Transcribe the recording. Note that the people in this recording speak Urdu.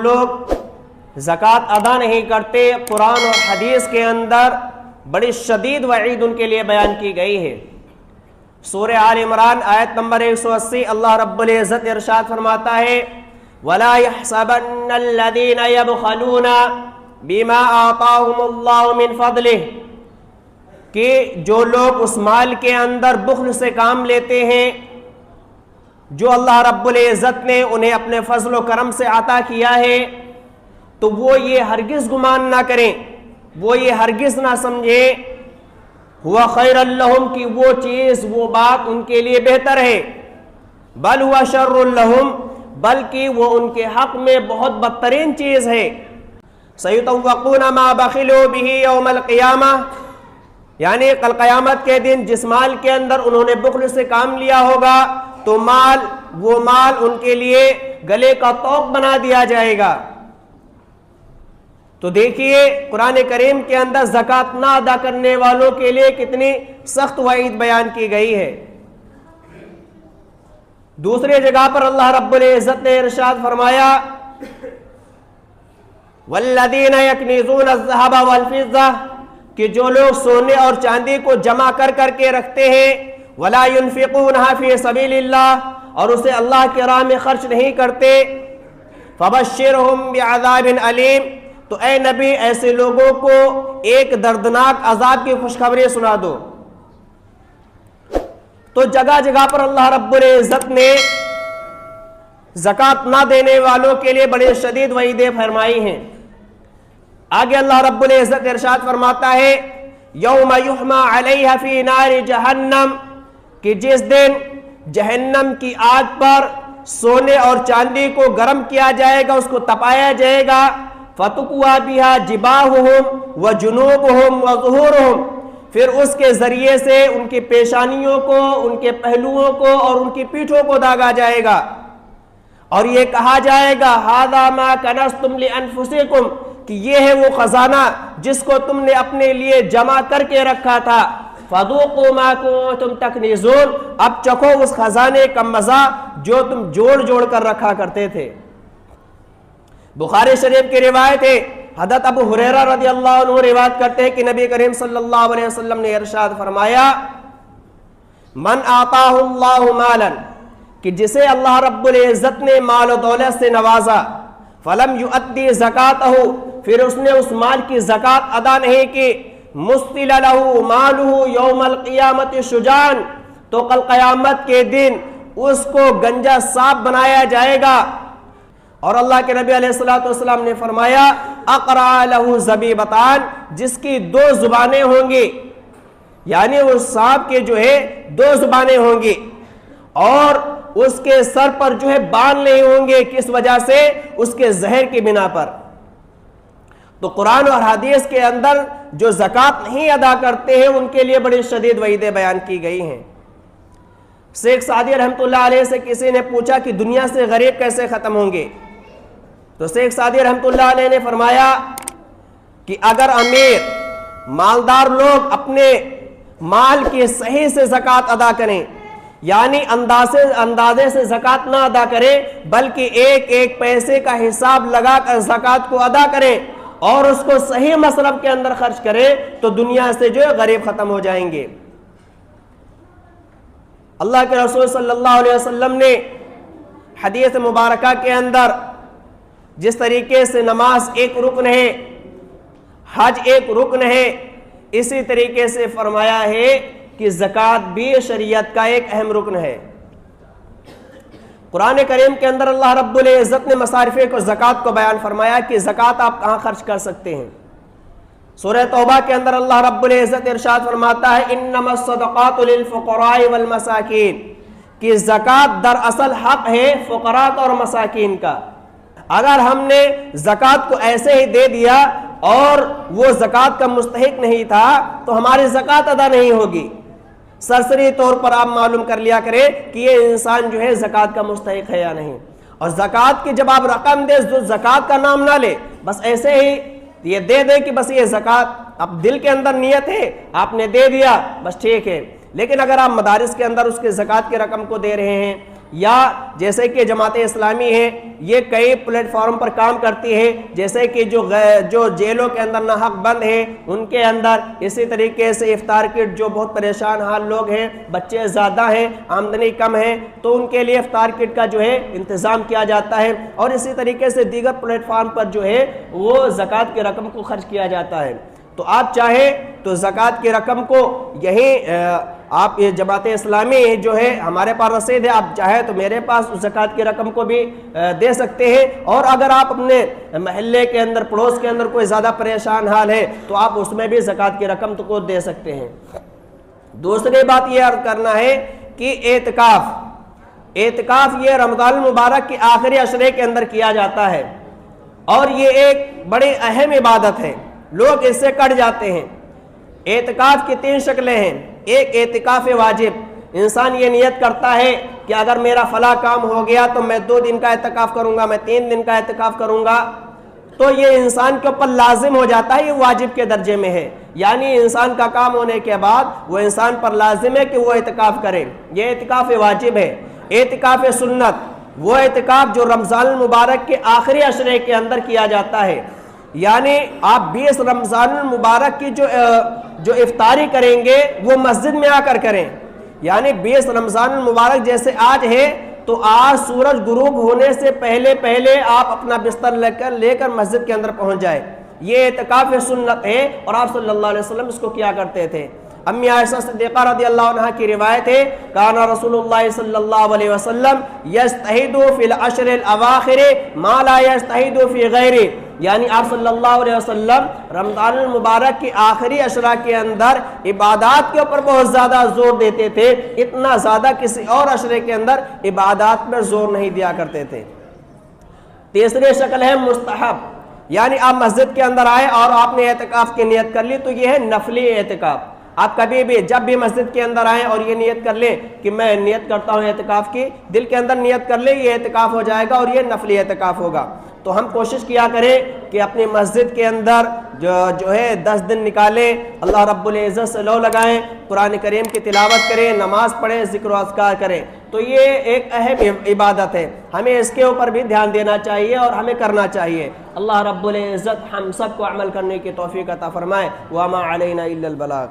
لوگ زکوٰۃ ادا نہیں کرتے، قرآن اور حدیث کے اندر بڑی شدید وعید ان کے لیے بیان کی گئی ہے۔ سورہ آل عمران آیت نمبر 180 اللہ رب العزت ارشاد فرماتا ہے وَلَا يَحْسَبَنَّ الَّذِينَ يَبْخَلُونَ بِمَا آتَاهُمُ اللَّهُ مِنْ فَضْلِهِ کہ جو لوگ اس مال کے اندر بخل سے کام لیتے ہیں جو اللہ رب العزت نے انہیں اپنے فضل و کرم سے عطا کیا ہے، تو وہ یہ ہرگز گمان نہ کریں، وہ یہ ہرگز نہ سمجھیں ہوا خیر لہم کی وہ چیز، وہ بات ان کے لیے بہتر ہے، بل ہوا شر لہم بلکہ وہ ان کے حق میں بہت بدترین چیز ہے۔ سیطوقون ما بخلوا بہ یوم القیامہ، یعنی کل قیامت کے دن جس مال کے اندر انہوں نے بخل سے کام لیا ہوگا تو وہ مال ان کے لیے گلے کا طوق بنا دیا جائے گا۔ تو دیکھیے قرآن کریم کے اندر زکوٰۃ نہ ادا کرنے والوں کے لیے کتنی سخت وعید بیان کی گئی ہے۔ دوسری جگہ پر اللہ رب العزت نے ارشاد فرمایا والذین یکنزون الذهب والفضہ کہ جو لوگ سونے اور چاندی کو جمع کر کر کے رکھتے ہیں ولا ينفقونها فی سبیل اللہ اور اسے اللہ کی راہ میں خرچ نہیں کرتے فبشرهم بعذاب علیم تو اے نبی ایسے لوگوں کو ایک دردناک عذاب کی خوشخبری سنا دو۔ تو جگہ جگہ پر اللہ رب العزت نے زکوٰۃ نہ دینے والوں کے لیے بڑے شدید وعیدیں فرمائی ہیں۔ آگے اللہ رب العزت ارشاد فرماتا ہے یوم یحمى علیہ فی نار جہنم کہ جس دن جہنم کی آگ پر سونے اور چاندی کو گرم کیا جائے گا، اس کو تپایا جائے گا، فَتُقْوَى بِهَا جِبَاهُهُمْ وَجُنُوبُهُمْ وَظُهُورُهُمْ پھر اس کے ذریعے سے ان کی پیشانیوں کو، ان کے پہلوؤں کو اور ان کی پیٹھوں کو داغا جائے گا، اور یہ کہا جائے گا هَذَا مَا كَنَزْتُمْ لِأَنفُسِكُمْ کہ یہ ہے وہ خزانہ جس کو تم نے اپنے لیے جمع کر کے رکھا تھا، فَذُوقُوا مَا كُنتُمْ تَكْنِزُونَ اب چکھو اس خزانے کا مزہ جو تم جوڑ جوڑ کر رکھا کرتے تھے۔ بخاری شریف کی روایت ہے، حضرت ابو ہریرہ رضی اللہ عنہ روایت کرتے ہیں کہ نبی کریم صلی اللہ علیہ وسلم نے ارشاد فرمایا من آتاہ اللہ مالا کہ جسے اللہ رب العزت نے مال و دولت سے نوازا فلم یؤدی زکاتہ پھر اس نے اس مال کی زکوٰۃ ادا نہیں کی مسطل لہ مالہ یوم القیامت شجان تو کل قیامت کے دن اس کو گنجا صاف بنایا جائے گا۔ اور اللہ کے نبی علیہ السلام نے فرمایا اقرع لہ زبیبتان جس کی دو زبانیں ہوں گی، یعنی اس سانپ کے جو ہے دو زبانیں ہوں گی اور اس کے سر پر جو ہے بال نہیں ہوں گے، کس وجہ سے؟ اس کے زہر کی بنا پر۔ تو قرآن اور حدیث کے اندر جو زکوٰۃ نہیں ادا کرتے ہیں ان کے لیے بڑی شدید وعیدیں بیان کی گئی ہیں۔ شیخ سعدی رحمۃ اللہ علیہ سے کسی نے پوچھا کہ دنیا سے غریب کیسے ختم ہوں گے؟ تو شیخ سعدی رحمۃ اللہ علیہ نے فرمایا کہ اگر امیر مالدار لوگ اپنے مال کی صحیح سے زکوٰۃ ادا کریں، یعنی اندازے سے زکوٰۃ نہ ادا کریں بلکہ ایک ایک پیسے کا حساب لگا کر زکوٰۃ کو ادا کریں اور اس کو صحیح مصرف کے اندر خرچ کریں تو دنیا سے جو ہے غریب ختم ہو جائیں گے۔ اللہ کے رسول صلی اللہ علیہ وسلم نے حدیث مبارکہ کے اندر جس طریقے سے نماز ایک رکن ہے، حج ایک رکن ہے، اسی طریقے سے فرمایا ہے کہ زکوٰۃ بھی شریعت کا ایک اہم رکن ہے۔ قرآن کریم کے اندر اللہ رب العزت نے مصارف کو زکوٰۃ کو بیان فرمایا کہ زکوٰۃ آپ کہاں خرچ کر سکتے ہیں۔ سورہ توبہ کے اندر اللہ رب العزت ارشاد فرماتا ہے انما الصدقات للفقراء والمساکین کہ زکوٰۃ دراصل حق ہے فقراء اور مساکین کا۔ اگر ہم نے زکوٰۃ کو ایسے ہی دے دیا اور وہ زکوٰۃ کا مستحق نہیں تھا تو ہماری زکوٰۃ ادا نہیں ہوگی۔ سرسری طور پر آپ معلوم کر لیا کریں کہ یہ انسان جو ہے زکوٰۃ کا مستحق ہے یا نہیں، اور زکوٰۃ کی جب آپ رقم دے جو زکوٰۃ کا نام نہ لے، بس ایسے ہی یہ دے دے کہ بس یہ زکوٰۃ، اب دل کے اندر نیت ہے آپ نے دے دیا بس ٹھیک ہے، لیکن اگر آپ مدارس کے اندر اس کے زکوٰۃ کی رقم کو دے رہے ہیں یا جیسے کہ جماعت اسلامی ہے یہ کئی پلیٹ فارم پر کام کرتی ہے، جیسے کہ جو جیلوں کے اندر ناحق بند ہیں ان کے اندر، اسی طریقے سے افطار کٹ جو بہت پریشان حال لوگ ہیں، بچے زیادہ ہیں، آمدنی کم ہے، تو ان کے لیے افطار کٹ کا جو ہے انتظام کیا جاتا ہے، اور اسی طریقے سے دیگر پلیٹ فارم پر جو ہے وہ زکوٰۃ کی رقم کو خرچ کیا جاتا ہے۔ تو آپ چاہیں تو زکوٰۃ کی رقم کو یہیں آپ یہ جماعت اسلامی جو ہے ہمارے پاس رسید ہے، آپ چاہیں تو میرے پاس اس زکوٰۃ کی رقم کو بھی دے سکتے ہیں، اور اگر آپ اپنے محلے کے اندر پڑوس کے اندر کوئی زیادہ پریشان حال ہے تو آپ اس میں بھی زکوٰۃ کی رقم کو دے سکتے ہیں۔ دوسری بات یہ عرض کرنا ہے کہ اعتکاف یہ رمضان المبارک کے آخری عشرے کے اندر کیا جاتا ہے، اور یہ ایک بڑی اہم عبادت ہے، لوگ اس سے کٹ جاتے ہیں۔ اعتکاف کی 3 شکلیں ہیں۔ ایک اعتکاف واجب، انسان یہ نیت کرتا ہے کہ اگر میرا فلاں کام ہو گیا تو میں 2 دن کا اعتکاف کروں گا، میں 3 دن کا اعتکاف کروں گا، تو یہ انسان کے اوپر لازم ہو جاتا ہے، یہ واجب کے درجے میں ہے، یعنی انسان کا کام ہونے کے بعد وہ انسان پر لازم ہے کہ وہ اعتکاف کرے، یہ اعتکاف واجب ہے۔ اعتکاف سنت، وہ اعتکاف جو رمضان المبارک کے آخری عشرے کے اندر کیا جاتا ہے، یعنی آپ 20 رمضان المبارک کی جو افطاری کریں گے وہ مسجد میں آ کر کریں، یعنی 20 رمضان المبارک جیسے آج ہے تو آج سورج غروب ہونے سے پہلے آپ اپنا بستر لے کر مسجد کے اندر پہنچ جائے، یہ اعتکاف سنت ہے، اور آپ صلی اللہ علیہ وسلم اس کو کیا کرتے تھے۔ امی عائشہ صدیقہ رضی اللہ عنہ کی روایت ہے، کان رسول اللہ صلی اللہ علیہ وسلم یجتہد فی العشر الاواخر ما لا یجتہد فی غیرہ، یعنی آپ صلی اللہ علیہ وسلم رمضان المبارک کی آخری عشرہ کے اندر عبادات کے اوپر بہت زیادہ زور دیتے تھے، اتنا زیادہ کسی اور عشرے کے اندر عبادات میں زور نہیں دیا کرتے تھے۔ تیسری شکل ہے مستحب، یعنی آپ مسجد کے اندر آئے اور آپ نے اعتکاف کی نیت کر لی تو یہ ہے نفلی اعتکاف۔ آپ کبھی بھی جب بھی مسجد کے اندر آئیں اور یہ نیت کر لیں کہ میں نیت کرتا ہوں اعتکاف کی، دل کے اندر نیت کر لیں، یہ اعتکاف ہو جائے گا اور یہ نفلی اعتکاف ہوگا۔ تو ہم کوشش کیا کریں کہ اپنی مسجد کے اندر جو ہے 10 دن نکالیں، اللہ رب العزت سے لو لگائیں، قرآن کریم کی تلاوت کریں، نماز پڑھیں، ذکر و اذکار کریں، تو یہ ایک اہم عبادت ہے، ہمیں اس کے اوپر بھی دھیان دینا چاہیے اور ہمیں کرنا چاہیے۔ اللہ رب العزت ہم سب کو عمل کرنے کی توفیق عطا فرمائے۔ وما علینا الا البلاغ۔